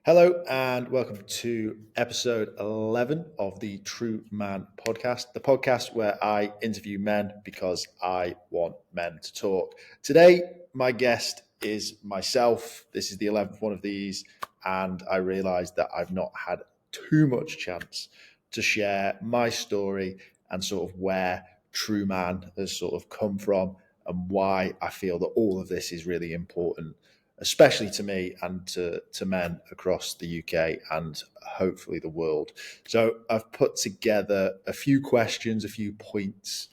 Hello and welcome to episode 11 of the TRUUMAN Podcast, the podcast where I interview men because I want men to talk. Today, my guest is myself. This is the 11th one of these, and I realized that I've not had too much chance to share my story and sort of where TRUUMAN has sort of come from and why I feel that all of this is really important, especially to me and to men across the UK and hopefully the world. So I've put together a few questions, a few points,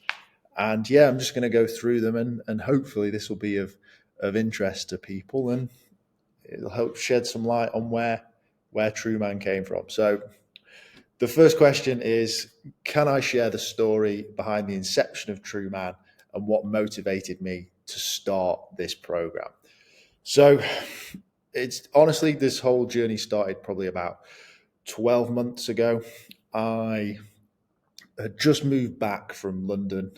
and I'm just going to go through them and hopefully this will be of interest to people and it'll help shed some light on where TRUUMAN came from. So the first question is, can I share the story behind the inception of TRUUMAN and what motivated me to start this program? So it's honestly, this whole journey started probably about 12 months ago. I had just moved back from London.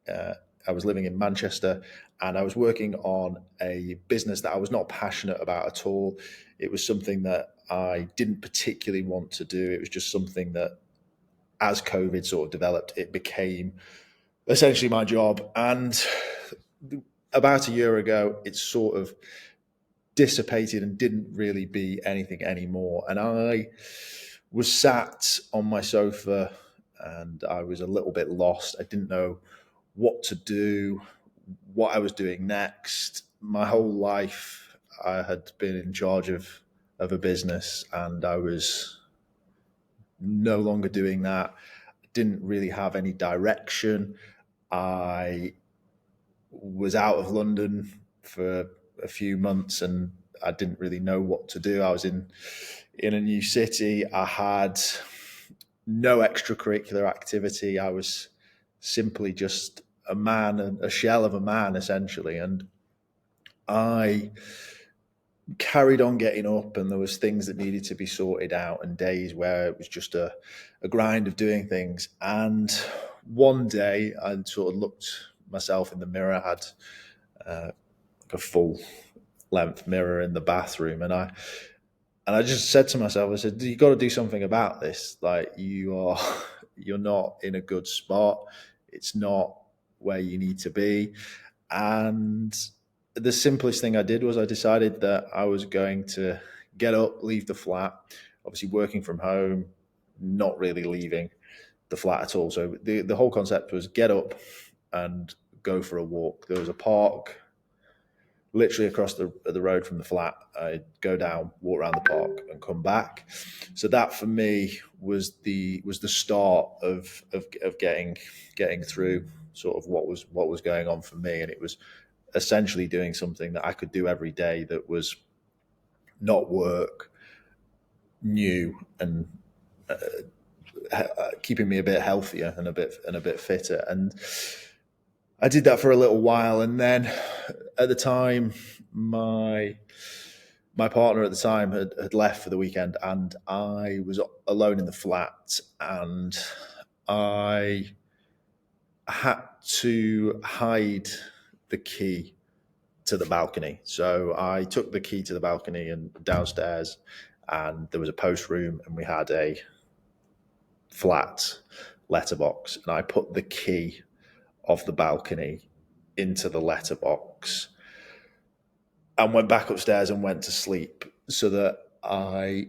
I was living in Manchester and I was working on a business that I was not passionate about at all. It was something that I didn't particularly want to do. It was just something that as COVID sort of developed, it became essentially my job. And about a year ago, it sort of dissipated and didn't really be anything anymore. And I was sat on my sofa and I was a little bit lost. I didn't know what to do, what I was doing next. My whole life, I had been in charge of a business and I was no longer doing that. Didn't really have any direction. I was out of London for a few months and I didn't really know what to do. I was in a new city. I had no extracurricular activity. I was simply just a man, a shell of a man, essentially. And I carried on getting up and there was things that needed to be sorted out and days where it was just a grind of doing things. And one day I sort of looked myself in the mirror. I had a full length mirror in the bathroom and I just said to myself, I said, you got to do something about this. Like you're not in a good spot. It's not where you need to be. And the simplest thing I did was I decided that I was going to get up, leave the flat, obviously working from home, not really leaving the flat at all. So the whole concept was get up and go for a walk. There was a park literally across the road from the flat. I'd go down, walk around the park and come back. So that for me was the start of getting through sort of what was going on for me. And it was essentially doing something that I could do every day that was not work, new, and keeping me a bit healthier and a bit fitter. And I did that for a little while, and then at the time, my partner at the time had left for the weekend, and I was alone in the flat, and I had to hide the key to the balcony. So I took the key to the balcony and downstairs, and there was a post room, and we had a flat letterbox, and I put the key of the balcony into the letterbox and went back upstairs and went to sleep so that I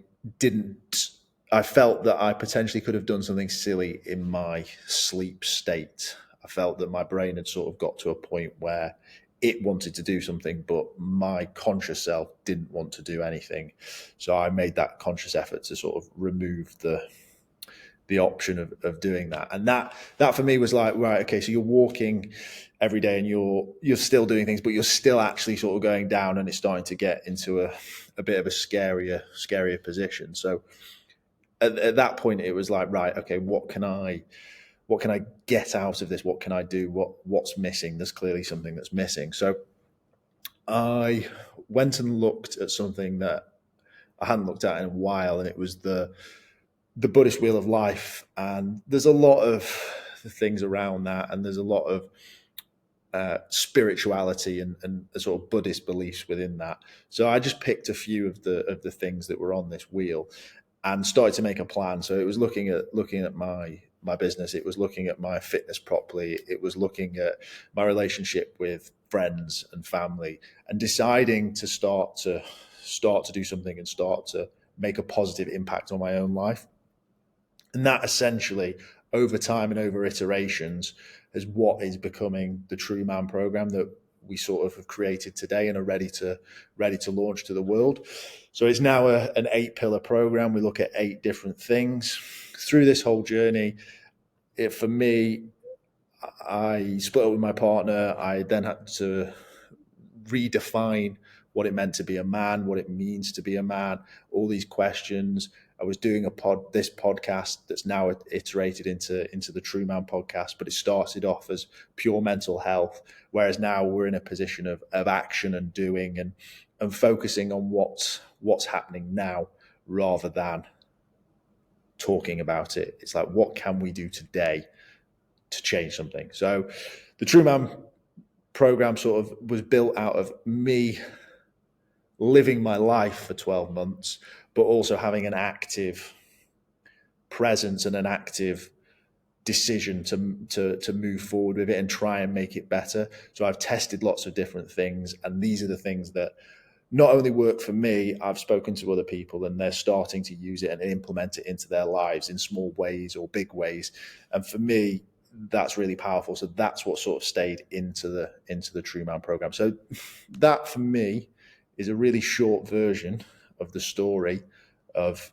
felt that I potentially could have done something silly in my sleep state. I felt that my brain had sort of got to a point where it wanted to do something, but my conscious self didn't want to do anything. So I made that conscious effort to sort of remove the option of doing that. And that for me was like, right, okay, so you're walking every day and you're still doing things, but you're still actually sort of going down and it's starting to get into a bit of a scarier position. So at that point it was like, right, okay, what can I get out of this? What can I do? What's missing? There's clearly something that's missing. So I went and looked at something that I hadn't looked at in a while, and it was the Buddhist wheel of life. And there's a lot of things around that, and there's a lot of spirituality and a sort of Buddhist beliefs within that. So I just picked a few of the things that were on this wheel and started to make a plan. So it was looking at my business. It was looking at my fitness properly. It was looking at my relationship with friends and family, and deciding to start to do something and start to make a positive impact on my own life. And that essentially, over time and over iterations, is what is becoming the TRUUMAN program that we sort of have created today and are ready to launch to the world. So it's now an 8-pillar program. We look at 8 different things through this whole journey. For me, I split up with my partner. I then had to redefine what it meant to be a man, what it means to be a man, all these questions. I was doing this podcast that's now iterated into the TRUUMAN Podcast, but it started off as pure mental health, whereas now we're in a position of action and doing and focusing on what's happening now rather than talking about it. It's like, what can we do today to change something? So the TRUUMAN program sort of was built out of me living my life for 12 months, but also having an active presence and an active decision to move forward with it and try and make it better. So I've tested lots of different things, and these are the things that not only work for me, I've spoken to other people and they're starting to use it and implement it into their lives in small ways or big ways. And for me, that's really powerful. So that's what sort of stayed into the TRUUMAN program. So that for me is a really short version of the story of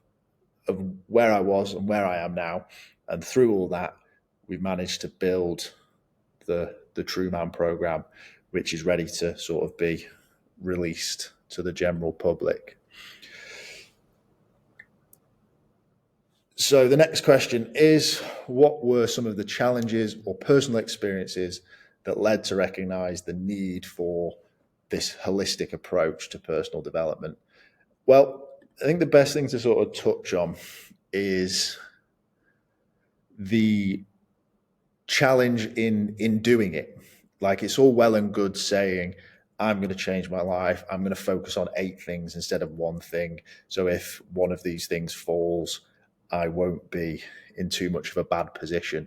where I was and where I am now. And through all that, we've managed to build the TRUUMAN program, which is ready to sort of be released to the general public. So the next question is, what were some of the challenges or personal experiences that led to recognize the need for this holistic approach to personal development? Well, I think the best thing to sort of touch on is the challenge in doing it. Like, it's all well and good saying, I'm going to change my life. I'm going to focus on 8 things instead of 1 thing. So if one of these things falls, I won't be in too much of a bad position.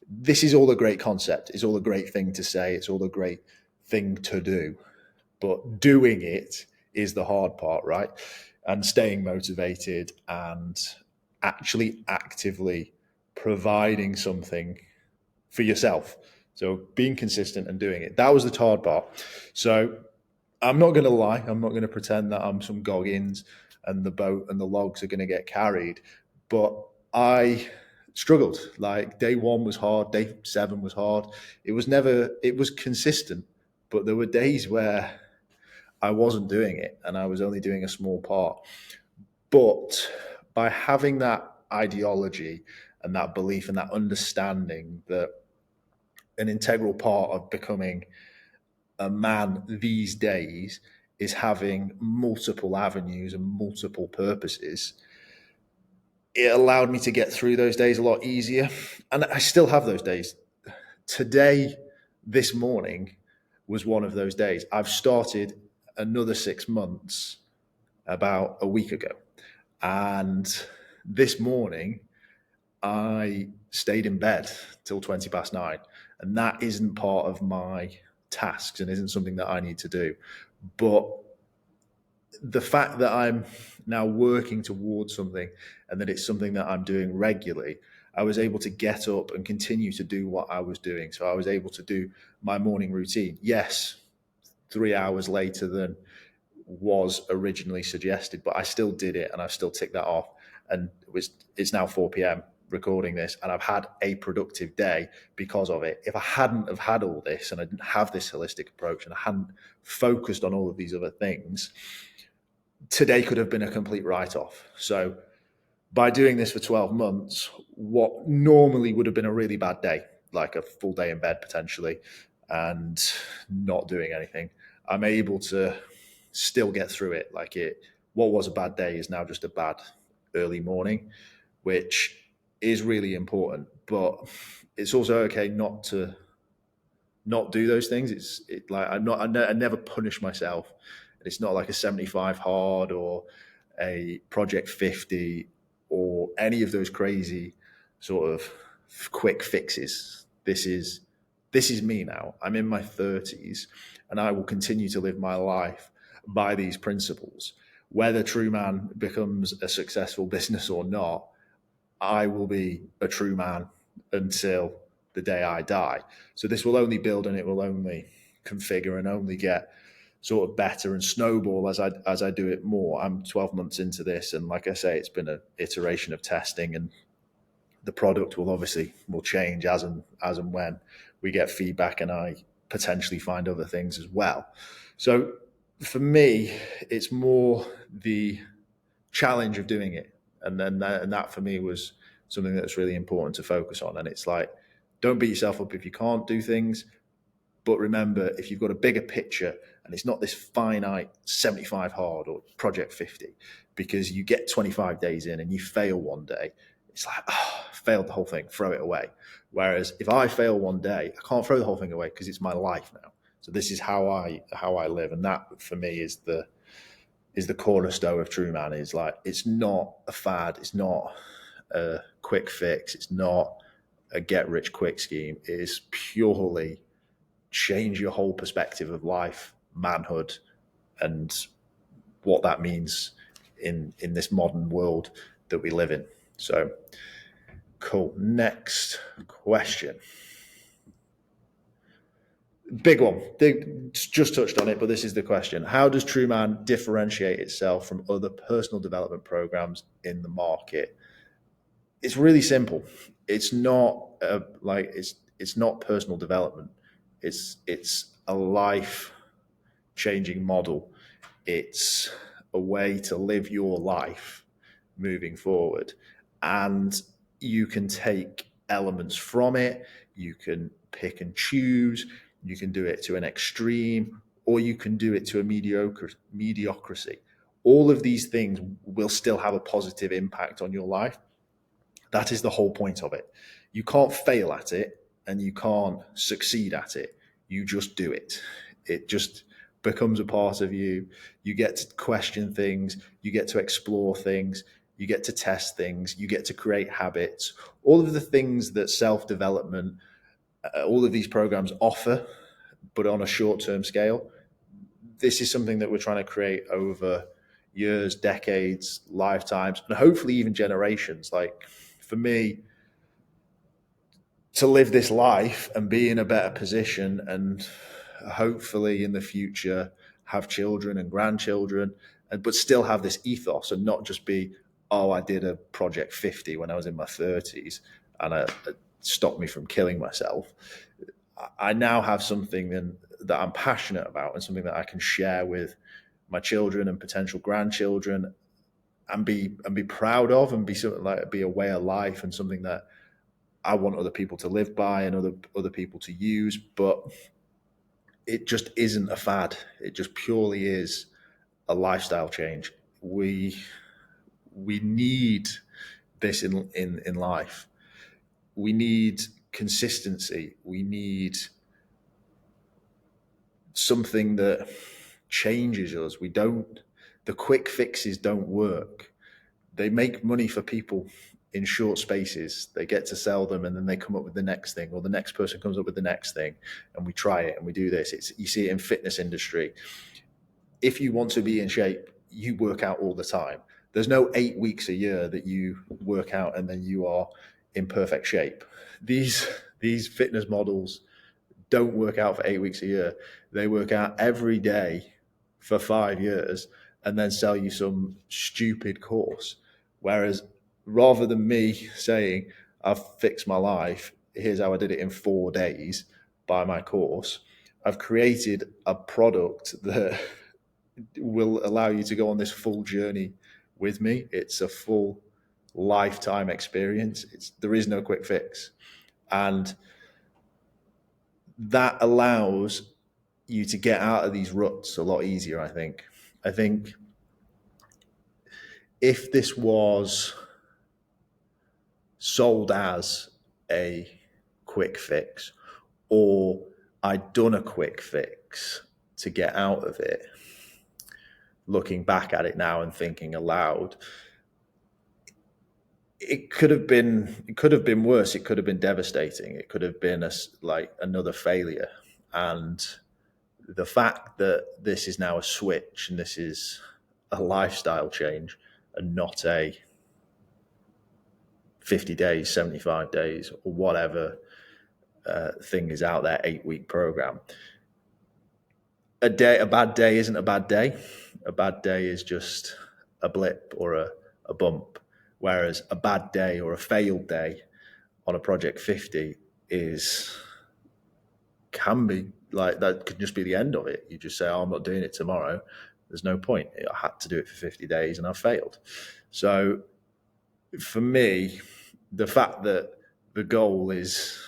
This is all a great concept. It's all a great thing to say. It's all a great thing to do. But doing it is the hard part, right? And staying motivated and actually actively providing something for yourself. So being consistent and doing it. That was the hard part. So I'm not going to lie. I'm not going to pretend that I'm some Goggins and the boat and the logs are going to get carried. But I struggled. Like, day 1 was hard. Day 7 was hard. It was consistent. But there were days where I wasn't doing it and I was only doing a small part. But by having that ideology and that belief and that understanding that an integral part of becoming a man these days is having multiple avenues and multiple purposes, it allowed me to get through those days a lot easier. And I still have those days. Today, this morning, was one of those days. I've started another 6 months about a week ago. And this morning, I stayed in bed till 20 past 9. And that isn't part of my tasks and isn't something that I need to do. But the fact that I'm now working towards something and that it's something that I'm doing regularly, I was able to get up and continue to do what I was doing. So I was able to do my morning routine. Yes, 3 hours later than was originally suggested, but I still did it and I've still ticked that off. And it's now 4 p.m. recording this, and I've had a productive day because of it. If I hadn't have had all this and I didn't have this holistic approach and I hadn't focused on all of these other things, today could have been a complete write-off. So by doing this for 12 months, what normally would have been a really bad day, like a full day in bed potentially, and not doing anything, I'm able to still get through it. What was a bad day is now just a bad early morning, which is really important. But it's also okay not to not do those things. I never punish myself. It's not like a 75 hard or a project 50 or any of those crazy sort of quick fixes. This is me now. I'm in my 30s and I will continue to live my life by these principles. Whether TRUUMAN becomes a successful business or not, I will be a true man until the day I die. So this will only build and it will only configure and only get sort of better and snowball as I do it more. I'm 12 months into this, and like I say, it's been an iteration of testing, and the product will change as and when we get feedback and I potentially find other things as well. So for me, it's more the challenge of doing it. And that for me was something that's really important to focus on. And it's like, don't beat yourself up if you can't do things. But remember, if you've got a bigger picture and it's not this finite 75 hard or project 50, because you get 25 days in and you fail one day, it's like, failed the whole thing, throw it away. Whereas if I fail one day, I can't throw the whole thing away because it's my life now. So this is how I live. And that for me is the cornerstone of TRUUMAN. Is like, it's not a fad, it's not a quick fix, it's not a get rich quick scheme. It is purely change your whole perspective of life, manhood, and what that means in this modern world that we live in. So cool. Next question. Big one. They just touched on it, but this is the question. How does TRUUMAN differentiate itself from other personal development programs in the market? It's really simple. It's not it's not personal development. It's a life changing model. It's a way to live your life moving forward. And you can take elements from it. You can pick and choose. You can do it to an extreme, or you can do it to a mediocrity. All of these things will still have a positive impact on your life. That is the whole point of it. You can't fail at it and you can't succeed at it. You just do it. It just becomes a part of you. You get to question things. You get to explore things. You get to test things. You get to create habits. All of the things that self-development, all of these programs offer, but on a short-term scale. This is something that we're trying to create over years, decades, lifetimes, and hopefully even generations. Like, for me, to live this life and be in a better position and hopefully in the future have children and grandchildren, but still have this ethos and not just be, oh, I did a project 50 when I was in my 30s and it stopped me from killing myself. I now have something that I'm passionate about and something that I can share with my children and potential grandchildren and be proud of, and be something like, be a way of life and something that I want other people to live by and other people to use. But it just isn't a fad. It just purely is a lifestyle change. We need this in life. We need consistency. We need something that changes us. The quick fixes don't work. They make money for people in short spaces. They get to sell them and then they come up with the next thing, or the next person comes up with the next thing, and we try it and we do this. You see it in fitness industry. If you want to be in shape, you work out all the time. There's no 8 weeks a year that you work out and then you are in perfect shape. These fitness models don't work out for 8 weeks a year. They work out every day for 5 years and then sell you some stupid course. Whereas rather than me saying, I've fixed my life, here's how I did it in 4 days, buy my course, I've created a product that will allow you to go on this full journey with me. It's a full lifetime experience. There is no quick fix. And that allows you to get out of these ruts a lot easier, I think. I think if this was sold as a quick fix, or I'd done a quick fix to get out of it, looking back at it now and thinking aloud, it could have been worse. It could have been devastating. It could have been like another failure. And the fact that this is now a switch and this is a lifestyle change and not a 50 days, 75 days, or whatever thing is out there, 8-week program. A bad day isn't a bad day. A bad day is just a blip or a bump. Whereas a bad day or a failed day on a Project 50 can be like, that could just be the end of it. You just say, oh, I'm not doing it tomorrow. There's no point. I had to do it for 50 days and I failed. So for me, the fact that the goal is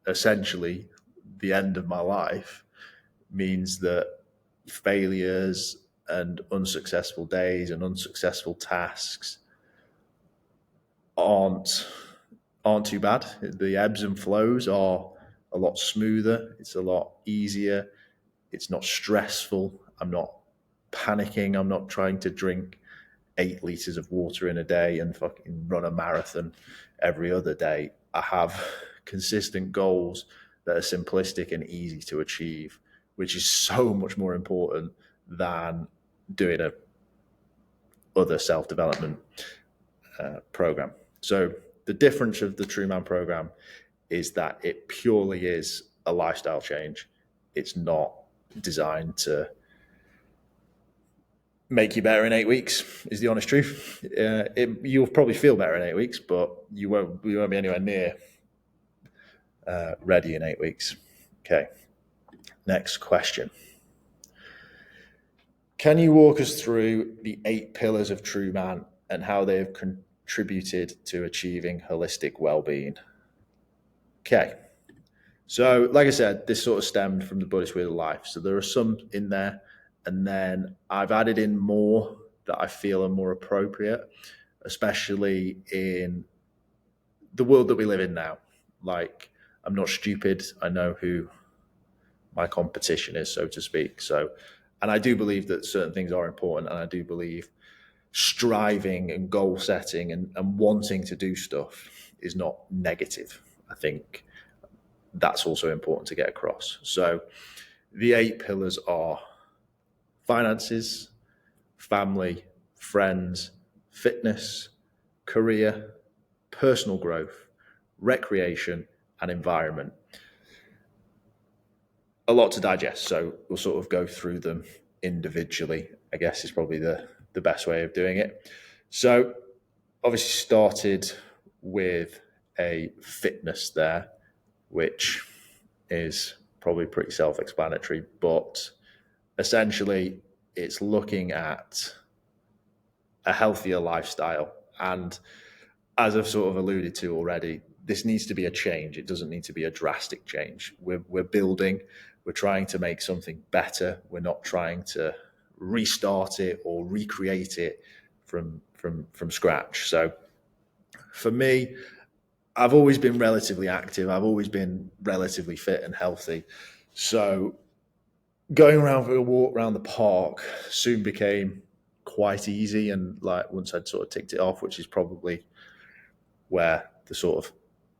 essentially the end of my life means that failures and unsuccessful days and unsuccessful tasks aren't too bad. The ebbs and flows are a lot smoother. It's a lot easier. It's not stressful. I'm not panicking. I'm not trying to drink 8 liters of water in a day and fucking run a marathon every other day. I have consistent goals that are simplistic and easy to achieve, which is so much more important than doing a other self-development program. So the difference of the TRUUMAN program is that it purely is a lifestyle change. It's not designed to make you better in 8 weeks, is the honest truth. You'll probably feel better in 8 weeks, but you won't be anywhere near ready in 8 weeks. Okay, next question. Can you walk us through the 8 pillars of TRUUMAN and how they have contributed to achieving holistic well-being? Okay, so like I said, this sort of stemmed from the Buddhist Wheel of Life. So there are some in there, and then I've added in more that I feel are more appropriate, especially in the world that we live in now. Like, I'm not stupid. I know who my competition is, so to speak. So, and I do believe that certain things are important, and I do believe striving and goal setting and wanting to do stuff is not negative. I think that's also important to get across. So the 8 pillars are finances, family, friends, fitness, career, personal growth, recreation, and environment. A lot to digest, so we'll sort of go through them individually, I guess is probably the best way of doing it. So obviously started with a fitness there, which is probably pretty self-explanatory, but essentially it's looking at a healthier lifestyle. And as I've sort of alluded to already, this needs to be a change. It doesn't need to be a drastic change. We're building, we're trying to make something better. We're not trying to restart it or recreate it from scratch. So for me, I've always been relatively active. I've always been relatively fit and healthy. So going around for a walk around the park soon became quite easy. And like once I'd sort of ticked it off, which is probably where the sort of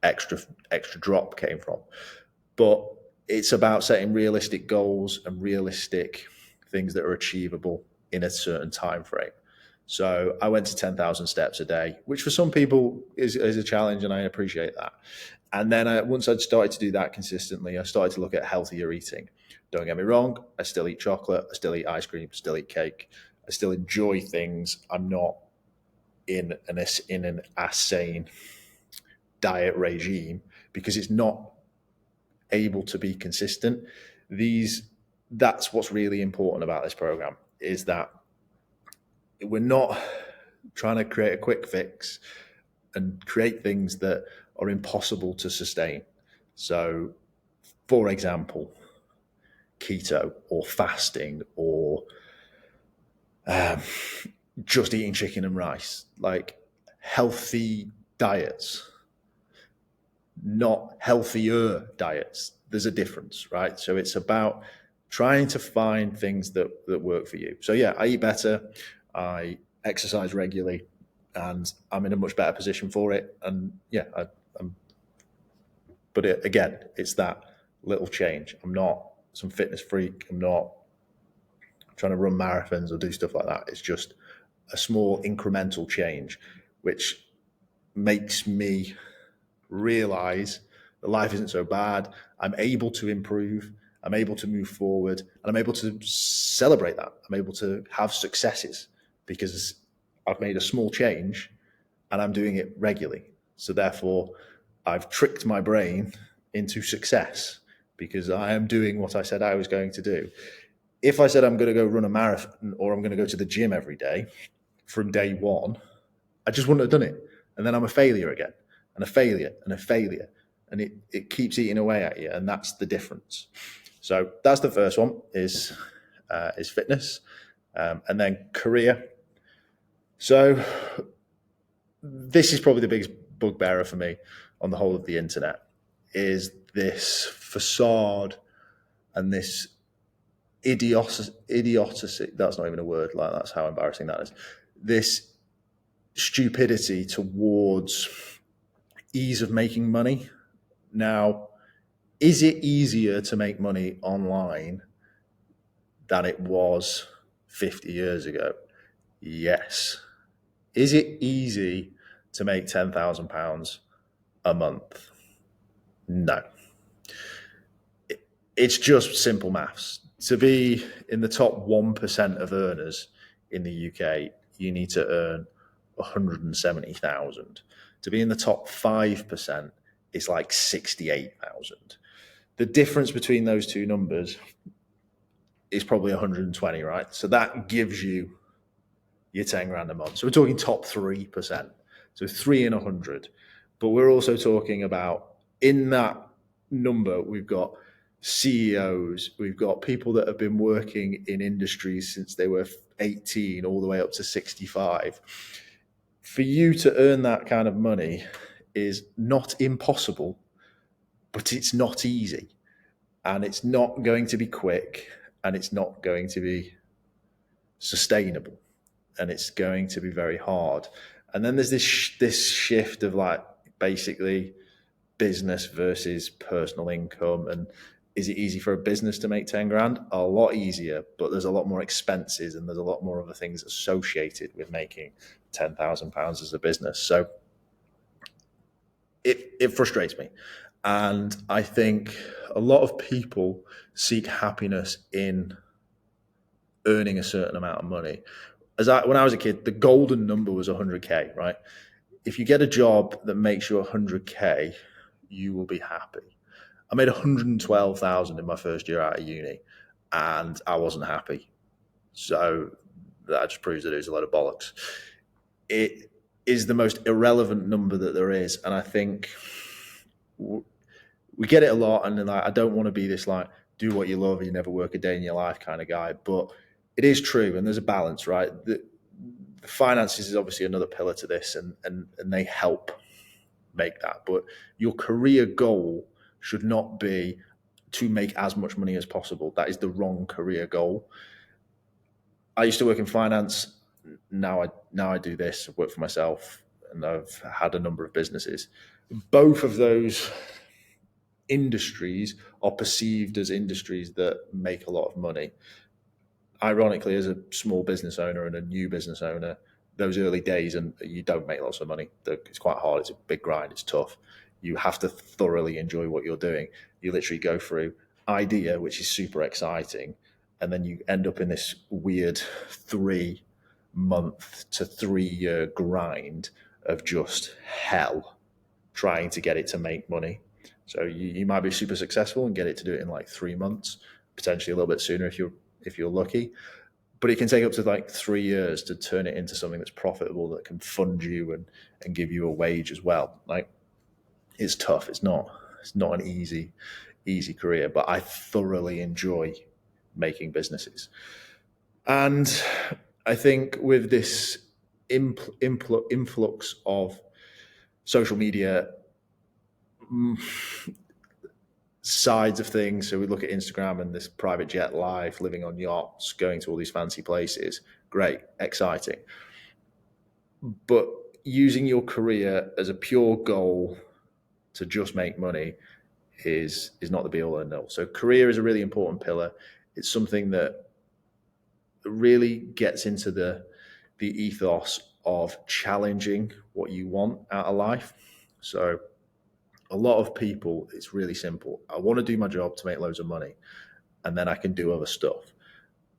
extra drop came from. But it's about setting realistic goals and realistic things that are achievable in a certain time frame. So I went to 10,000 steps a day, which for some people is a challenge, and I appreciate that. And then once I'd started to do that consistently, I started to look at healthier eating. Don't get me wrong, I still eat chocolate, I still eat ice cream, still eat cake. I still enjoy things. I'm not in an insane diet regime because it's not able to be consistent. That's what's really important about this program, is that we're not trying to create a quick fix and create things that are impossible to sustain. So, for example, keto or fasting or just eating chicken and rice, like healthy diets, not healthier diets. there's a difference, right? So it's about trying to find things that work for you. So yeah, I eat better, I exercise regularly, and I'm in a much better position for it. And yeah, again, it's that little change. I'm not some fitness freak. I'm not trying to run marathons or do stuff like that. It's just a small incremental change, which makes me realize that life isn't so bad. I'm able to improve. I'm able to move forward, and I'm able to celebrate that. I'm able to have successes because I've made a small change and I'm doing it regularly. So therefore, I've tricked my brain into success because I am doing what I said I was going to do. If I said I'm going to go run a marathon or I'm going to go to the gym every day from day one, I just wouldn't have done it. And then I'm a failure again, and a failure, and a failure. And it keeps eating away at you. And that's the difference. So that's the first one is fitness. And then career. So this is probably the biggest bugbearer for me on the whole of the internet, is this facade and this idiocy. That's not even a word. Like, that's how embarrassing that is. This stupidity towards ease of making money. Now, is it easier to make money online than it was 50 years ago? Yes. Is it easy to make £10,000 a month? No. It's just simple maths. To be in the top 1% of earners in the UK, you need to earn 170,000. To be in the top 5%, it's like 68,000. The difference between those two numbers is probably 120, right? So that gives you your 10 grand a month. So we're talking top 3%. So 3 in 100. But we're also talking about, in that number, we've got CEOs, we've got people that have been working in industries since they were 18 all the way up to 65. For you to earn that kind of money is not impossible, but it's not easy. And it's not going to be quick, and it's not going to be sustainable, and it's going to be very hard. And then there's this shift of like basically business versus personal income. And is it easy for a business to make 10 grand? A lot easier, but there's a lot more expenses and there's a lot more other things associated with making £10,000 as a business. So it frustrates me. And I think a lot of people seek happiness in earning a certain amount of money. When I was a kid, the golden number was 100K, right? If you get a job that makes you 100K, you will be happy. I made 112,000 in my first year out of uni, and I wasn't happy. So that just proves that it was a load of bollocks. It is the most irrelevant number that there is, and I think we get it a lot. And like, I don't want to be this like do what you love and you never work a day in your life kind of guy, but it is true, and there's a balance, right? The finances is obviously another pillar to this, and they help make that. But your career goal should not be to make as much money as possible. That is the wrong career goal. I used to work in finance. Now I do this. I work for myself, and I've had a number of businesses. Both of those industries are perceived as industries that make a lot of money. Ironically, as a small business owner and a new business owner, those early days, and you don't make lots of money. It's quite hard. It's a big grind. It's tough. You have to thoroughly enjoy what you're doing. You literally go through idea, which is super exciting, and then you end up in this weird 3-month to 3-year grind of just hell trying to get it to make money. So you might be super successful and get it to do it in like 3 months, potentially a little bit sooner if you're lucky. But it can take up to like 3 years to turn it into something that's profitable, that can fund you and give you a wage as well. Like, it's tough. It's not an easy career, but I thoroughly enjoy making businesses. And I think with this influx of social media, sides of things. So we look at Instagram and this private jet life, living on yachts, going to all these fancy places. Great, exciting. But using your career as a pure goal to just make money is not the be all and all. So career is a really important pillar. It's something that really gets into the ethos of challenging what you want out of life. So a lot of people, it's really simple. I want to do my job to make loads of money, and then I can do other stuff.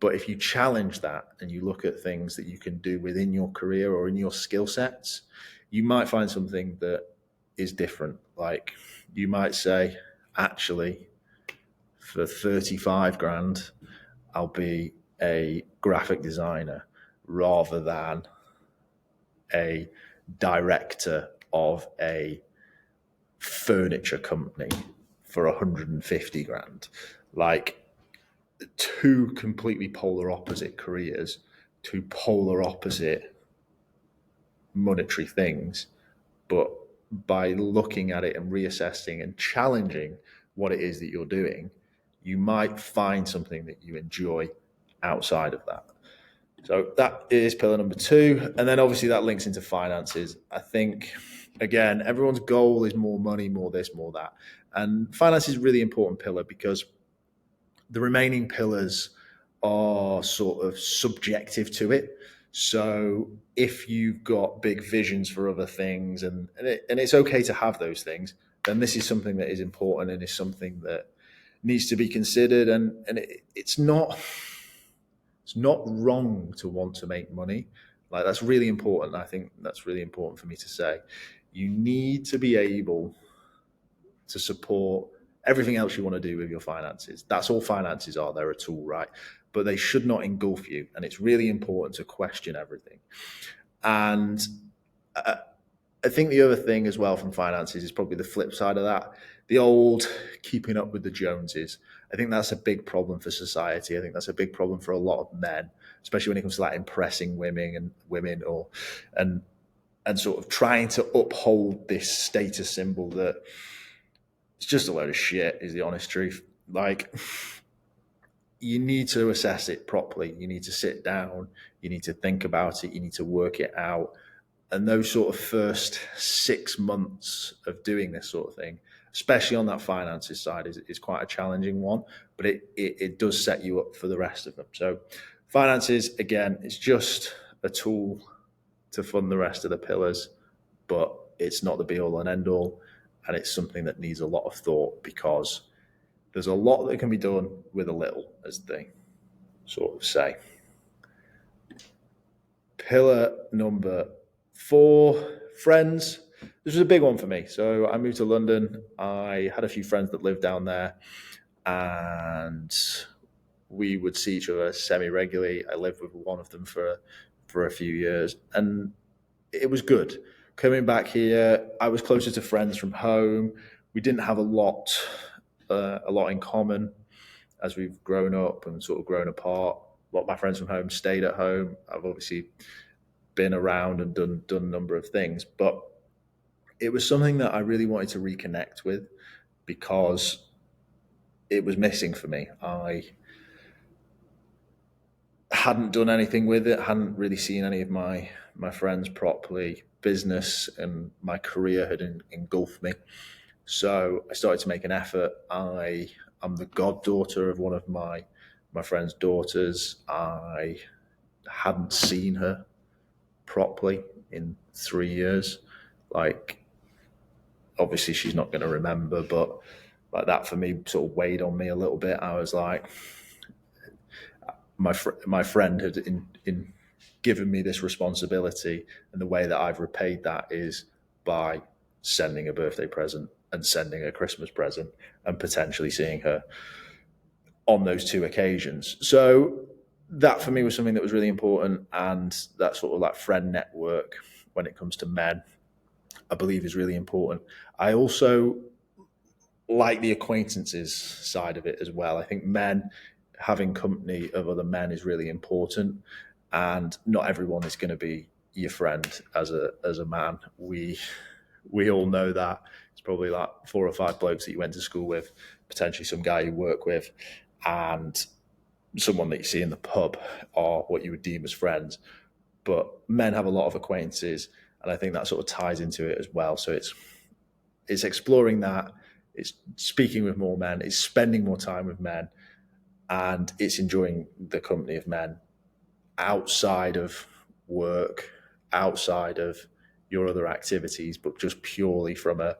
But if you challenge that and you look at things that you can do within your career or in your skill sets, you might find something that is different. Like you might say, actually, for 35 grand, I'll be a graphic designer rather than a director of a furniture company for 150 grand. Like, two completely polar opposite careers, two polar opposite monetary things, but by looking at it and reassessing and challenging what it is that you're doing, you might find something that you enjoy outside of that. So that is pillar number 2. And then obviously that links into finances. I think, again, everyone's goal is more money, more this, more that. And finance is a really important pillar because the remaining pillars are sort of subjective to it. So if you've got big visions for other things, and it's okay to have those things, then this is something that is important and is something that needs to be considered. And it's not wrong to want to make money. Like, that's really important. I think that's really important for me to say. You need to be able to support everything else you want to do with your finances. That's all finances are. They're a tool, right? But they should not engulf you. And it's really important to question everything. And I think the other thing as well from finances is probably the flip side of that. The old keeping up with the Joneses. I think that's a big problem for society. I think that's a big problem for a lot of men, especially when it comes to like impressing women and sort of trying to uphold this status symbol that it's just a load of shit, is the honest truth. Like, you need to assess it properly. You need to sit down. You need to think about it. You need to work it out. And those sort of first 6 months of doing this sort of thing, especially on that finances side, is quite a challenging one, but it does set you up for the rest of them. So finances, again, it's just a tool to fund the rest of the pillars, but it's not the be all and end all. And it's something that needs a lot of thought because there's a lot that can be done with a little, as they sort of say. Pillar number 4, friends. This was a big one for me. So I moved to London. I had a few friends that lived down there, and we would see each other semi-regularly. I lived with one of them for a few years, and it was good. Coming back here, I was closer to friends from home. We didn't have a lot in common as we've grown up and sort of grown apart. A lot of my friends from home stayed at home. I've obviously been around and done a number of things, but it was something that I really wanted to reconnect with because it was missing for me. I hadn't done anything with it, hadn't really seen any of my friends properly. Business and my career had engulfed me. So I started to make an effort. I'm the goddaughter of one of my friend's daughters. I hadn't seen her properly in 3 years. Like, obviously she's not going to remember, but like that for me sort of weighed on me a little bit. I was like, my friend had in given me this responsibility, and the way that I've repaid that is by sending a birthday present and sending a Christmas present and potentially seeing her on those 2 occasions. So that for me was something that was really important, and that sort of like friend network when it comes to men, I believe, is really important. I also like the acquaintances side of it as well. I think men having company of other men is really important, and not everyone is going to be your friend as a man. We all know that. It's probably like 4 or 5 blokes that you went to school with, potentially some guy you work with, and someone that you see in the pub are what you would deem as friends. But men have a lot of acquaintances, and I think that sort of ties into it as well. So it's exploring that, it's speaking with more men, it's spending more time with men, and it's enjoying the company of men outside of work, outside of your other activities, but just purely from a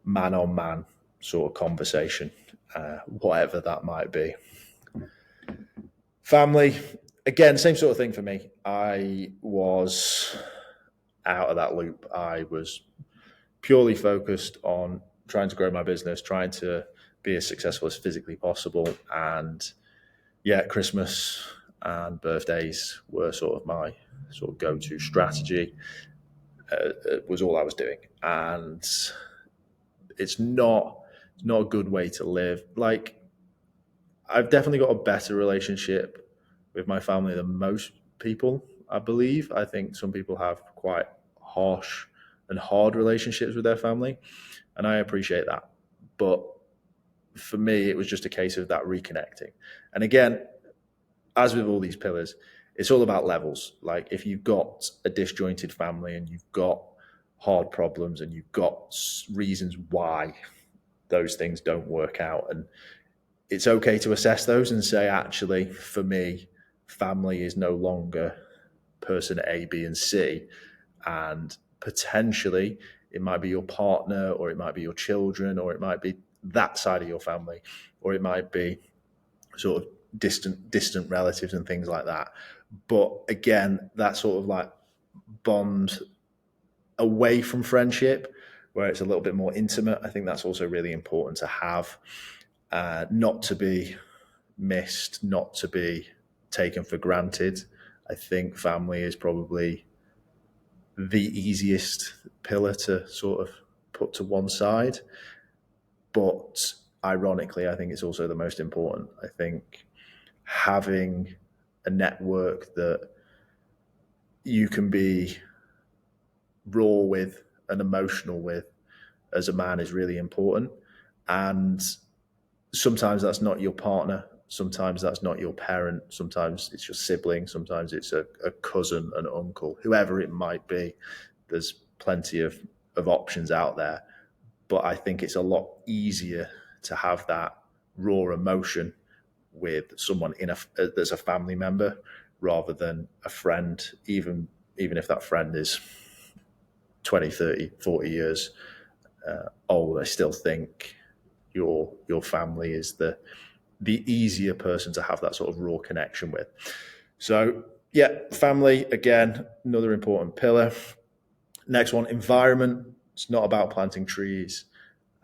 man-on-man sort of conversation, whatever that might be. Family, again, same sort of thing for me. I was out of that loop. I was purely focused on trying to grow my business, trying to be as successful as physically possible. And yeah, Christmas and birthdays were sort of my sort of go-to strategy. It was all I was doing. And it's not a good way to live. Like, I've definitely got a better relationship with my family than most people, I believe. I think some people have quite harsh and hard relationships with their family, and I appreciate that. But for me, it was just a case of that reconnecting. And again, as with all these pillars, it's all about levels. Like, if you've got a disjointed family and you've got hard problems and you've got reasons why those things don't work out, and it's okay to assess those and say, actually, for me, family is no longer person A, B, and C. And potentially it might be your partner, or it might be your children, or it might be that side of your family, or it might be sort of distant relatives and things like that. But again, that sort of like bond away from friendship, where it's a little bit more intimate, I think that's also really important to have. Not to be missed, not to be taken for granted. I think family is probably the easiest pillar to sort of put to one side. But ironically, I think it's also the most important. I think having a network that you can be raw with and emotional with as a man is really important. And sometimes that's not your partner, sometimes that's not your parent, sometimes it's your sibling, sometimes it's a cousin, an uncle, whoever it might be. There's plenty of options out there, but I think it's a lot easier to have that raw emotion with someone that's a family member rather than a friend, even if that friend is 20, 30, 40 years old. I still think your family is the easier person to have that sort of raw connection with. So yeah, family, again, another important pillar. Next one, environment. It's not about planting trees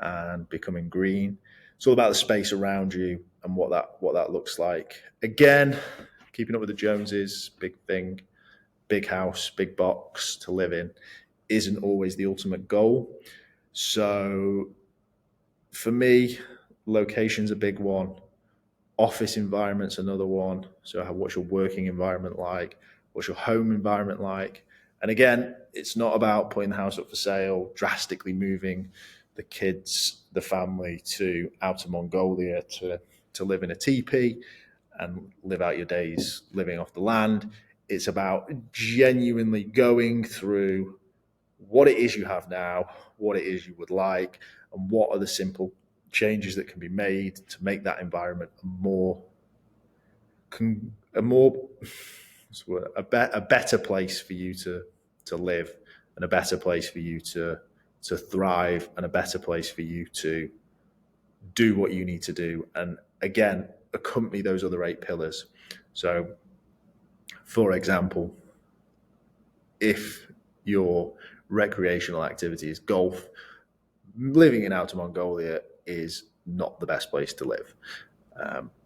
and becoming green. It's all about the space around you and what that looks like. Again, keeping up with the Joneses, big thing, big house, big box to live in isn't always the ultimate goal. So for me, location's a big one. Office environment's another one. So what's your working environment like? What's your home environment like? And again, it's not about putting the house up for sale, drastically moving the kids, the family to Outer Mongolia to live in a teepee and live out your days living off the land. It's about genuinely going through what it is you have now, what it is you would like, and what are the simple changes that can be made to make that environment a better place for you to live, and a better place for you to thrive, and a better place for you to do what you need to do. And again, accompany those other 8 pillars. So, for example, if your recreational activity is golf, living in Outer Mongolia is not the best place to live.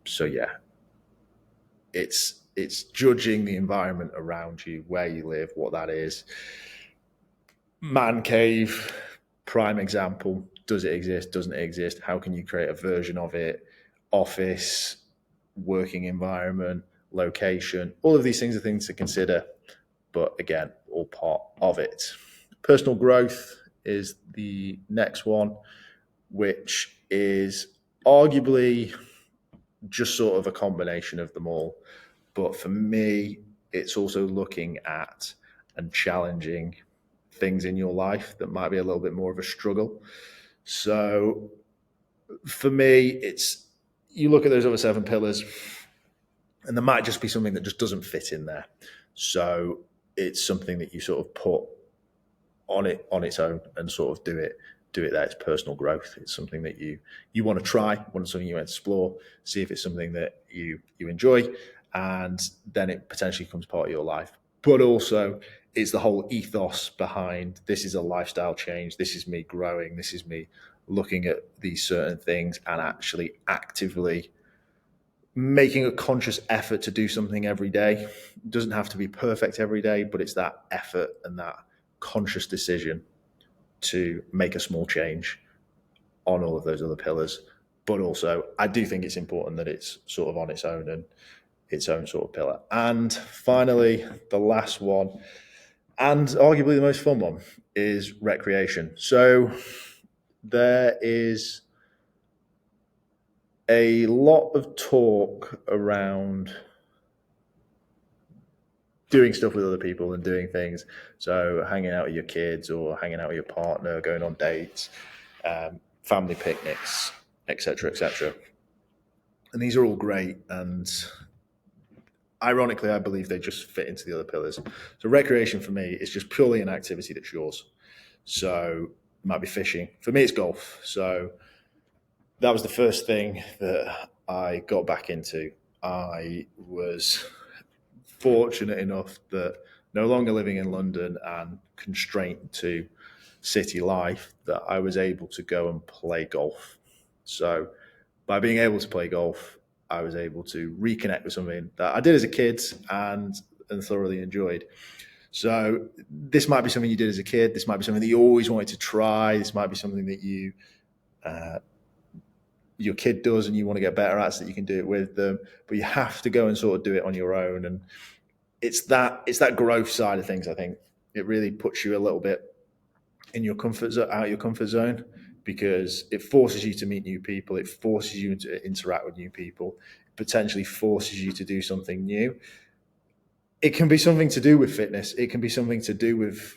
So yeah, it's judging the environment around you, where you live, what that is. Man cave, prime example. Does it exist? Doesn't it exist? How can you create a version of it? Office, working environment, location, all of these things are things to consider, but again, all part of it. Personal growth is the next one, which is arguably just sort of a combination of them all. But for me, it's also looking at and challenging things in your life that might be a little bit more of a struggle. So for me, it's you look at those other 7 pillars, and there might just be something that just doesn't fit in there. So it's something that you sort of put on its own and sort of do it there. It's personal growth. It's something that you want to try, something you explore, see if it's something that you enjoy, and then it potentially becomes part of your life. But also, it's the whole ethos behind this is a lifestyle change. This is me growing. This is me looking at these certain things and actually actively making a conscious effort to do something every day. It doesn't have to be perfect every day, but it's that effort and that conscious decision to make a small change on all of those other pillars. But also, I do think it's important that it's sort of on its own and its own sort of pillar. And finally, the last one, and arguably the most fun one, is recreation. So there is a lot of talk around doing stuff with other people and doing things. So hanging out with your kids or hanging out with your partner, going on dates, family picnics, etc., etc. And these are all great. And ironically, I believe they just fit into the other pillars. So recreation for me is just purely an activity that's yours. So it might be fishing. For me, it's golf. So that was the first thing that I got back into. I was fortunate enough that no longer living in London and constrained to city life, that I was able to go and play golf. So by being able to play golf, I was able to reconnect with something that I did as a kid and thoroughly enjoyed. So this might be something you did as a kid. This might be something that you always wanted to try. This might be something that your kid does and you want to get better at so that you can do it with them, but you have to go and sort of do it on your own. And it's that growth side of things. I think it really puts you a little bit in your comfort zone, out of your comfort zone, because it forces you to meet new people. It forces you to interact with new people, potentially forces you to do something new. It can be something to do with fitness. It can be something to do with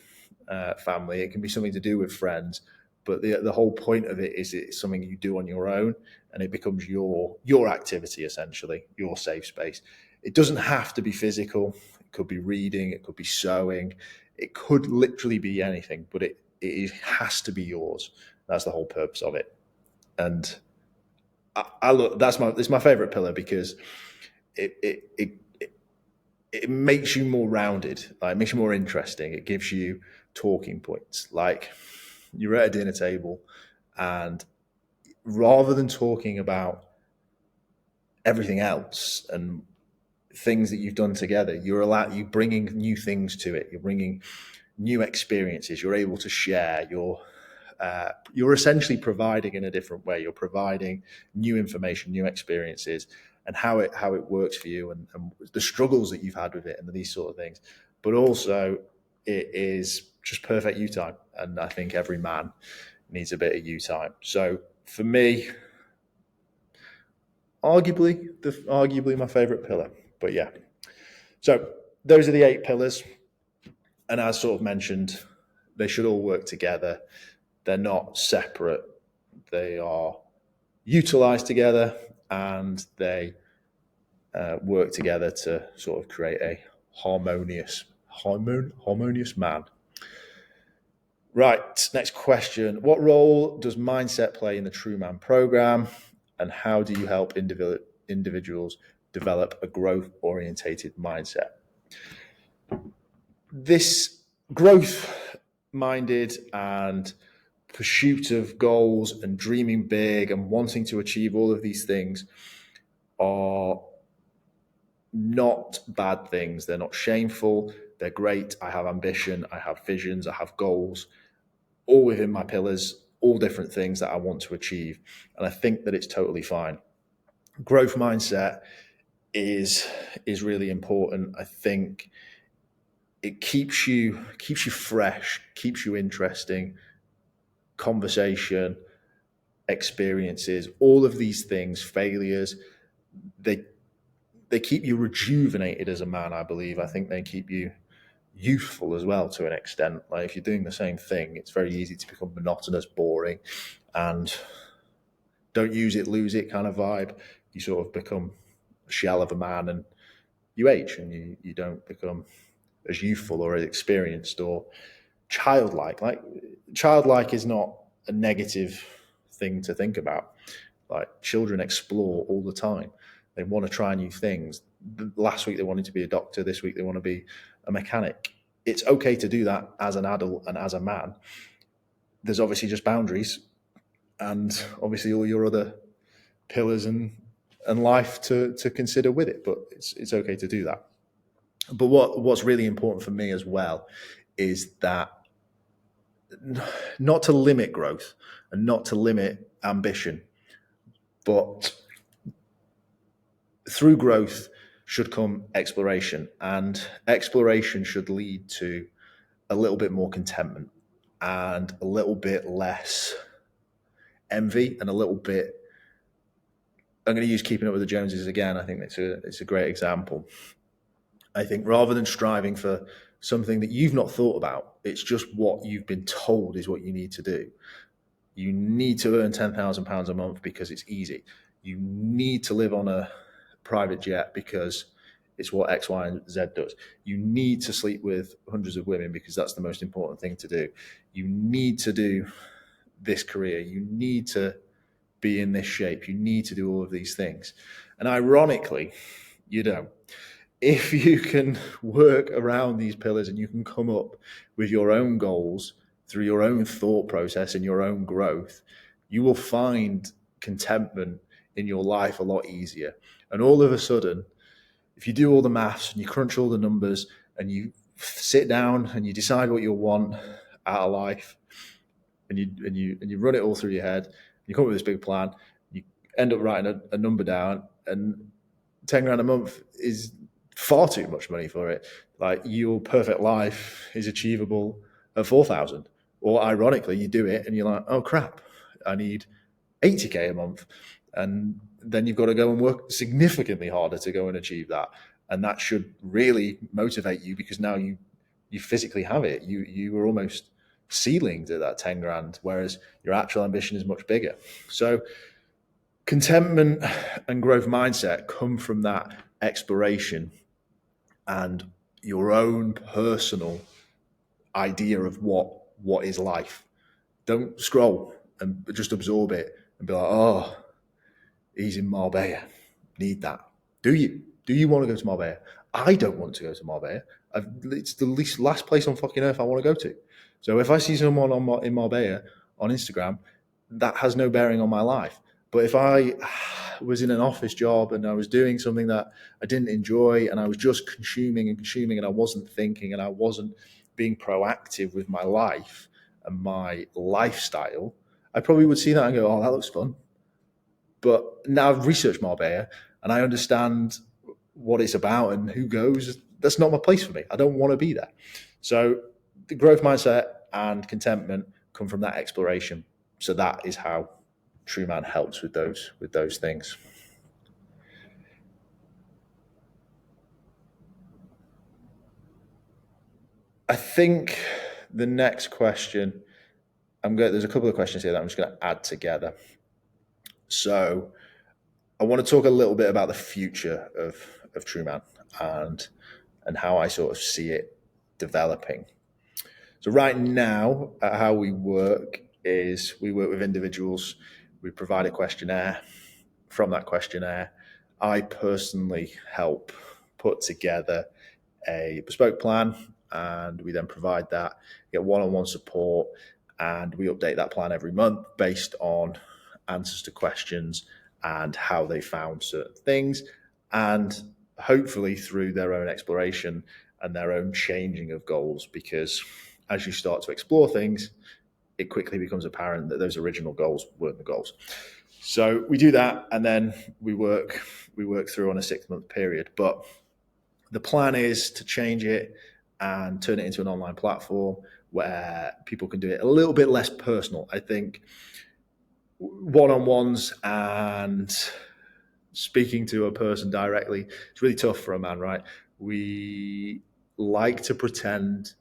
family. It can be something to do with friends. But the whole point of it is it's something you do on your own, and it becomes your activity, essentially, your safe space. It doesn't have to be physical. It could be reading. It could be sewing. It could literally be anything, but it has to be yours. That's the whole purpose of it. And I look. It's my favorite pillar because it makes you more rounded. Like, it makes you more interesting. It gives you talking points. Like, you're at a dinner table, and rather than talking about everything else and things that you've done together, you're bringing new things to it. You're bringing new experiences. You're able to share. You're essentially providing in a different way. You're providing new information, new experiences, and how it works for you, and the struggles that you've had with it, and these sort of things. But also, it is just perfect you time, and I think every man needs a bit of you time. So for me, arguably my favorite pillar. But yeah, so those are the 8 pillars, and as sort of mentioned, they should all work together. They're not separate. They are utilized together, and they work together to sort of create a harmonious man. Right, next question. What role does mindset play in the TRUUMAN program, and how do you help individuals develop a growth-orientated mindset? This growth-minded and pursuit of goals and dreaming big and wanting to achieve all of these things are not bad things. They're not shameful. They're great. I have ambition. I have visions. I have goals, all within my pillars, all different things that I want to achieve. And I think that it's totally fine. Growth mindset is really important. I think it keeps you fresh, keeps you interesting, conversation, experiences, all of these things, failures, they keep you rejuvenated as a man, I believe. I think they keep you youthful as well to an extent. Like if you're doing the same thing, it's very easy to become monotonous, boring, and don't use it, lose it kind of vibe. You sort of become a shell of a man and you age, and you don't become as youthful or as experienced or childlike. Like childlike is not a negative thing to think about. Like children explore all the time. They want to try new things. Last week they wanted to be a doctor. This week they want to be a mechanic. It's okay to do that as an adult and as a man. There's obviously just boundaries and obviously all your other pillars and life to consider with it. But it's okay to do that. But what's really important for me as well is that not to limit growth and not to limit ambition, but through growth should come exploration, and exploration should lead to a little bit more contentment and a little bit less envy and a little bit, I'm going to use Keeping Up with the Joneses again. I think it's a great example. I think rather than striving for something that you've not thought about, it's just what you've been told is what you need to do. You need to earn £10,000 a month because it's easy. You need to live on a private jet because it's what X, Y, and Z does. You need to sleep with hundreds of women because that's the most important thing to do. You need to do this career. You need to be in this shape. You need to do all of these things. And ironically, you don't. If you can work around these pillars and you can come up with your own goals through your own thought process and your own growth, you will find contentment in your life a lot easier. And all of a sudden, if you do all the maths and you crunch all the numbers and you sit down and you decide what you want out of life and you run it all through your head, you come up with this big plan, you end up writing a number down, and 10 grand a month is far too much money for it. Like your perfect life is achievable at 4,000. Or ironically, you do it and you're like, oh crap, I need 80k a month. And then you've got to go and work significantly harder to go and achieve that. And that should really motivate you because now you physically have it. You were almost ceilinged at that 10 grand, whereas your actual ambition is much bigger. So contentment and growth mindset come from that exploration and your own personal idea of what is life. Don't scroll and just absorb it and be like, oh, he's in Marbella. Need that. Do you want to go to Marbella? I don't want to go to Marbella. It's the last place on fucking earth I want to go to. So if I see someone in Marbella on Instagram, that has no bearing on my life. But if I was in an office job and I was doing something that I didn't enjoy and I was just consuming and I wasn't thinking and I wasn't being proactive with my life and my lifestyle, I probably would see that and go, oh, that looks fun. But now I've researched Marbella and I understand what it's about and who goes. That's not my place for me. I don't want to be there. So the growth mindset and contentment come from that exploration. So that is how TRUUMAN helps with those things. I think the next question, there's a couple of questions here that I'm just going to add together. So I want to talk a little bit about the future of TRUUMAN and how I sort of see it developing. So right now, how we work is we work with individuals. We provide a questionnaire. From that questionnaire, I personally help put together a bespoke plan, and we then provide that, get one-on-one support, and we update that plan every month based on answers to questions and how they found certain things, and hopefully through their own exploration and their own changing of goals, because as you start to explore things, it quickly becomes apparent that those original goals weren't the goals. So we do that, and then we work through on a 6-month period. But the plan is to change it and turn it into an online platform where people can do it a little bit less personal. I think one-on-ones and speaking to a person directly, it's really tough for a man, right? We like to pretend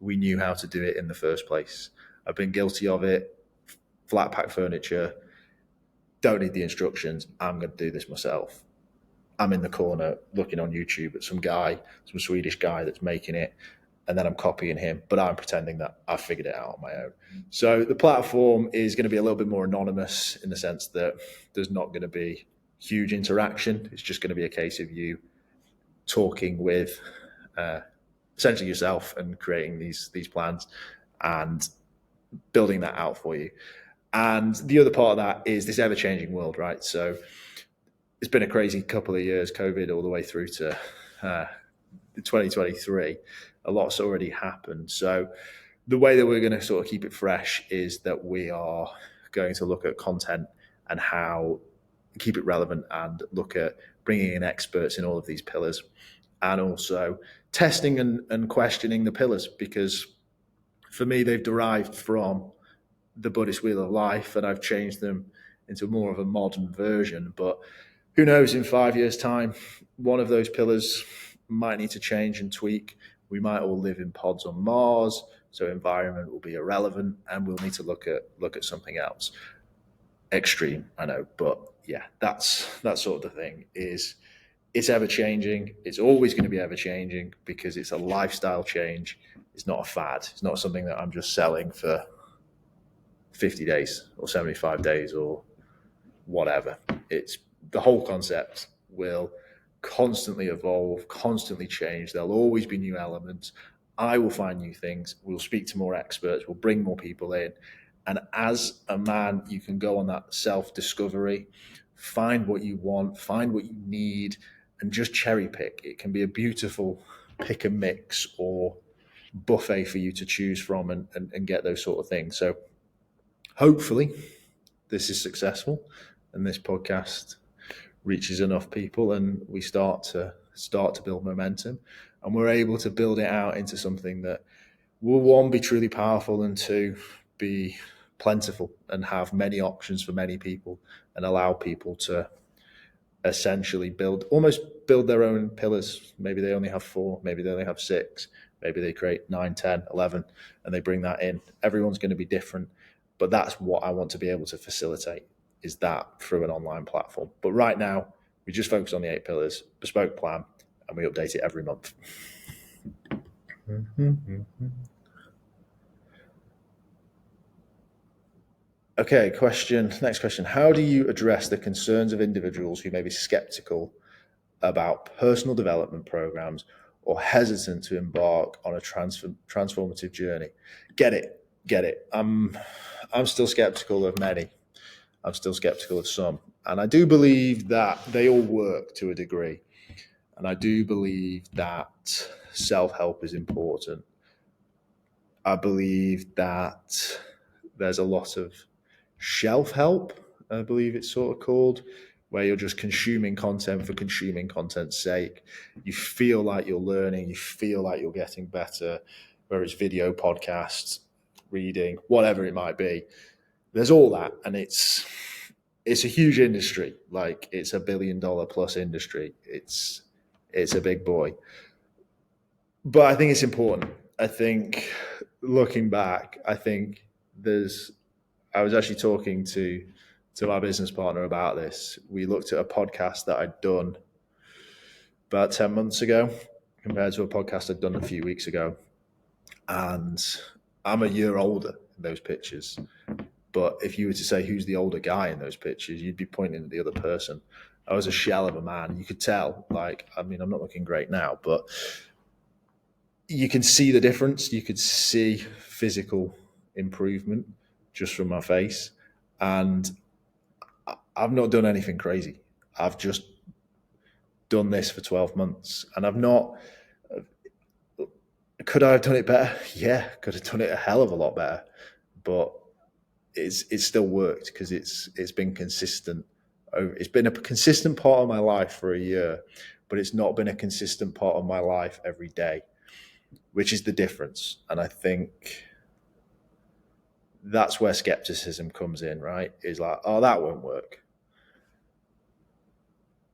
we knew how to do it in the first place. I've been guilty of it. Flat pack furniture, don't need the instructions. I'm going to do this myself. I'm in the corner looking on YouTube at some Swedish guy that's making it, and then I'm copying him, but I'm pretending that I figured it out on my own. So the platform is going to be a little bit more anonymous in the sense that there's not going to be huge interaction. It's just going to be a case of you talking with essentially yourself and creating these plans and building that out for you. And the other part of that is this ever-changing world, right? So it's been a crazy couple of years, COVID all the way through to 2023. A lot's already happened. So the way that we're going to sort of keep it fresh is that we are going to look at content and how keep it relevant and look at bringing in experts in all of these pillars, and also testing and questioning the pillars, because for me, they've derived from the Buddhist wheel of life, and I've changed them into more of a modern version. But who knows, in 5 years' time, one of those pillars might need to change and tweak. We might all live in pods on Mars, so environment will be irrelevant, and we'll need to look at something else. Extreme, I know, but yeah, that's sort of the thing. It's ever changing. It's always going to be ever changing because it's a lifestyle change. It's not a fad. It's not something that I'm just selling for 50 days or 75 days or whatever. It's the whole concept will constantly evolve, constantly change. There'll always be new elements. I will find new things. We'll speak to more experts. We'll bring more people in. And as a man, you can go on that self-discovery, find what you want, find what you need, and just cherry pick. It can be a beautiful pick and mix or buffet for you to choose from and get those sort of things. So hopefully this is successful and this podcast reaches enough people and we start to build momentum, and we're able to build it out into something that will, one, be truly powerful, and two, be plentiful and have many options for many people and allow people to essentially build their own pillars. Maybe they only have 4, maybe they only have 6, maybe they create 9, 10, 11, and they bring that in. Everyone's going to be different, but that's what I want to be able to facilitate, is that through an online platform. But right now, we just focus on the 8 pillars, bespoke plan, and we update it every month. Okay, next question. How do you address the concerns of individuals who may be skeptical about personal development programs or hesitant to embark on a transformative journey? Get it. I'm still skeptical of many. I'm still skeptical of some. And I do believe that they all work to a degree. And I do believe that self-help is important. I believe that there's a lot of shelf help, I believe it's sort of called, where you're just consuming content for consuming content's sake. You feel like you're learning, you feel like you're getting better, whether it's video, podcasts, reading, whatever it might be. There's all that, and it's a huge industry. Like, it's $1 billion plus industry. It's a big boy. But I think it's important. I think, looking back, I was actually talking to my business partner about this. We looked at a podcast that I'd done about 10 months ago compared to a podcast I'd done a few weeks ago. And I'm a year older in those pictures. But if you were to say who's the older guy in those pictures, you'd be pointing at the other person. I was a shell of a man. You could tell. I'm not looking great now, but you can see the difference. You could see physical improvement just from my face. And I've not done anything crazy. I've just done this for 12 months. And could I have done it better? Yeah, could have done it a hell of a lot better. But it's still worked because it's been consistent. It's been a consistent part of my life for a year, but it's not been a consistent part of my life every day. which is the difference. And I think that's where skepticism comes in, right? Is like, oh, that won't work.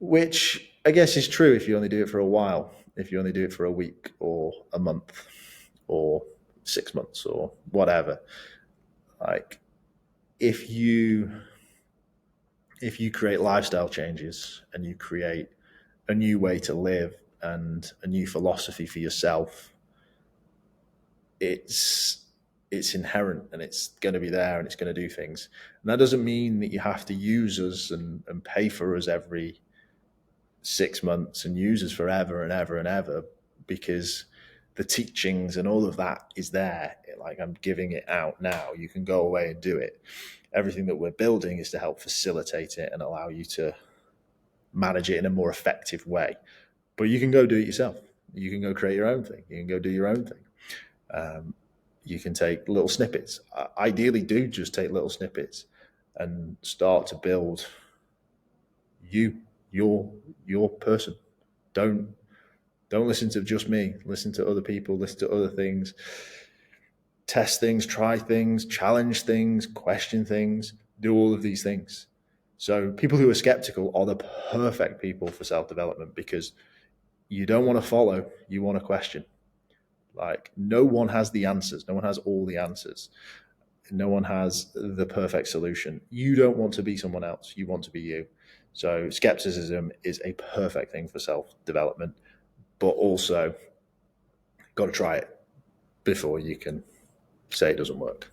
Which I guess is true if you only do it for a while, if you only do it for a week or a month or 6 months or whatever. Like if you create lifestyle changes and you create a new way to live and a new philosophy for yourself, it's inherent and it's going to be there and it's going to do things. And that doesn't mean that you have to use us and pay for us every 6 months and use us forever and ever and ever, because the teachings and all of that is there. Like, I'm giving it out now. You can go away and do it. Everything that we're building is to help facilitate it and allow you to manage it in a more effective way. But you can go do it yourself. You can go create your own thing. You can go do your own thing. You can take little snippets. Ideally, do just take little snippets and start to build your person. Don't listen to just me. Listen to other people. Listen to other things. Test things, try things, challenge things, question things, do all of these things. So people who are skeptical are the perfect people for self-development, because you don't want to follow, you want to question. Like, no one has the answers. No one has all the answers. No one has the perfect solution. You don't want to be someone else. You want to be you. So skepticism is a perfect thing for self-development, but also got to try it before you can say it doesn't work.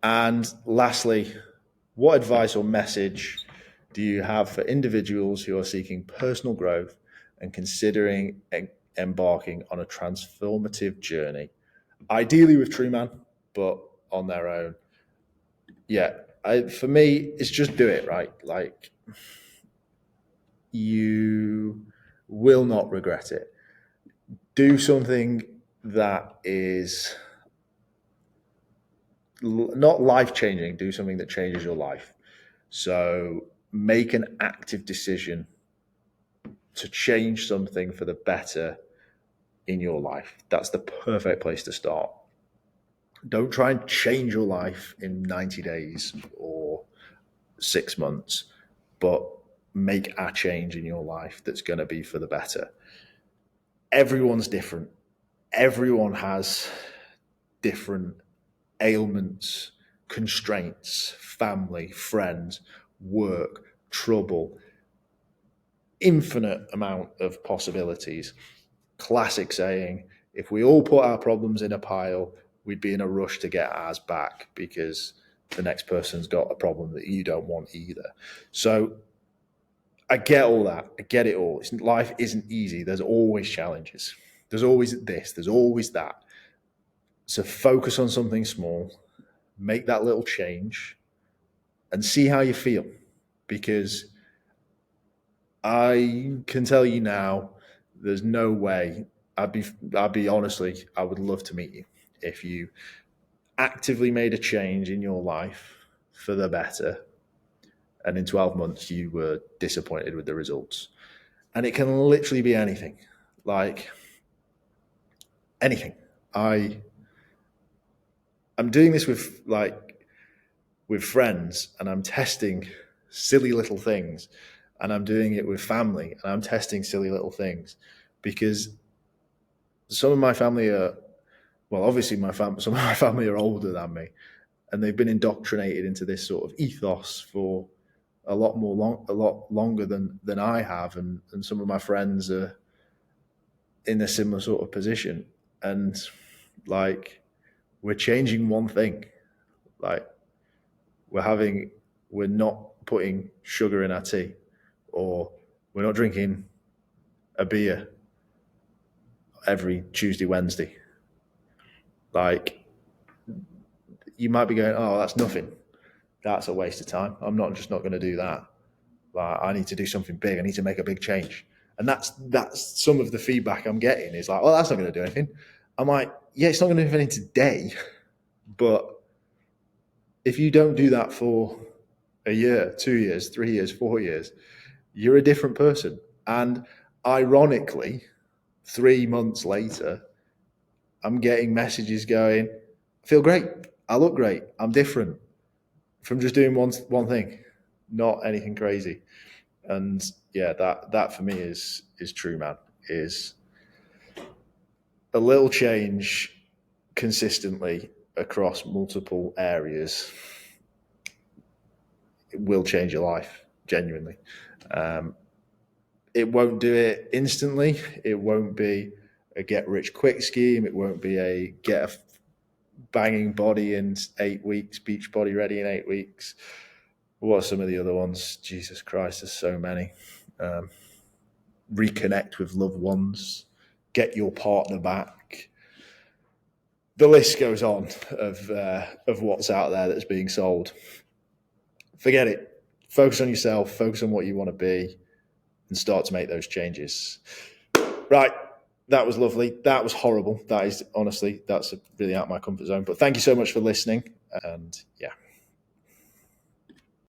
And lastly, what advice or message do you have for individuals who are seeking personal growth and considering embarking on a transformative journey, ideally with TRUUMAN, but on their own? Yeah, for me, it's just do it, right? Like, you will not regret it. Do something that is not life-changing. Do something that changes your life. So make an active decision to change something for the better in your life. That's the perfect place to start. Don't try and change your life in 90 days or 6 months, but make a change in your life that's going to be for the better. Everyone's different. Everyone has different ailments, constraints, family, friends, work, trouble, infinite amount of possibilities. Classic saying, if we all put our problems in a pile, we'd be in a rush to get ours back because the next person's got a problem that you don't want either. So I get all that. I get it all. Life isn't easy. There's always challenges. There's always this. There's always that. So focus on something small, make that little change, and see how you feel. Because I can tell you now, there's no way. I'd be honestly, I would love to meet you if you actively made a change in your life for the better, and in 12 months you were disappointed with the results. And it can literally be anything, like anything. I'm doing this with friends, and I'm testing silly little things, and I'm doing it with family, and I'm testing silly little things, because some of my family are, well, obviously some of my family are older than me, and they've been indoctrinated into this sort of ethos for a lot longer than I have, and some of my friends are in a similar sort of position, and like, we're changing one thing. Like, we're not putting sugar in our tea, or we're not drinking a beer every Tuesday, Wednesday. Like, you might be going, oh, that's nothing. That's a waste of time. I'm not going to do that. Like, I need to do something big. I need to make a big change. And that's some of the feedback I'm getting is like, well, that's not going to do anything. I'm like, yeah, it's not going to do anything today, but if you don't do that for a year, 2 years, 3 years, 4 years, you're a different person. And ironically, 3 months later, I'm getting messages going, I feel great, I look great, I'm different, from just doing one thing, not anything crazy. And yeah, that for me is true, man, is a little change consistently across multiple areas. It will change your life, genuinely. It won't do it instantly. It won't be a get rich quick scheme. It won't be a get a banging body in 8 weeks, beach body ready in 8 weeks. What are some of the other ones? Jesus Christ, there's so many. Reconnect with loved ones, get your partner back. The list goes on of what's out there that's being sold. Forget it. Focus on yourself, focus on what you want to be, and start to make those changes. Right. That was lovely. That was horrible. That is honestly, that's really out of my comfort zone. But thank you so much for listening. And yeah.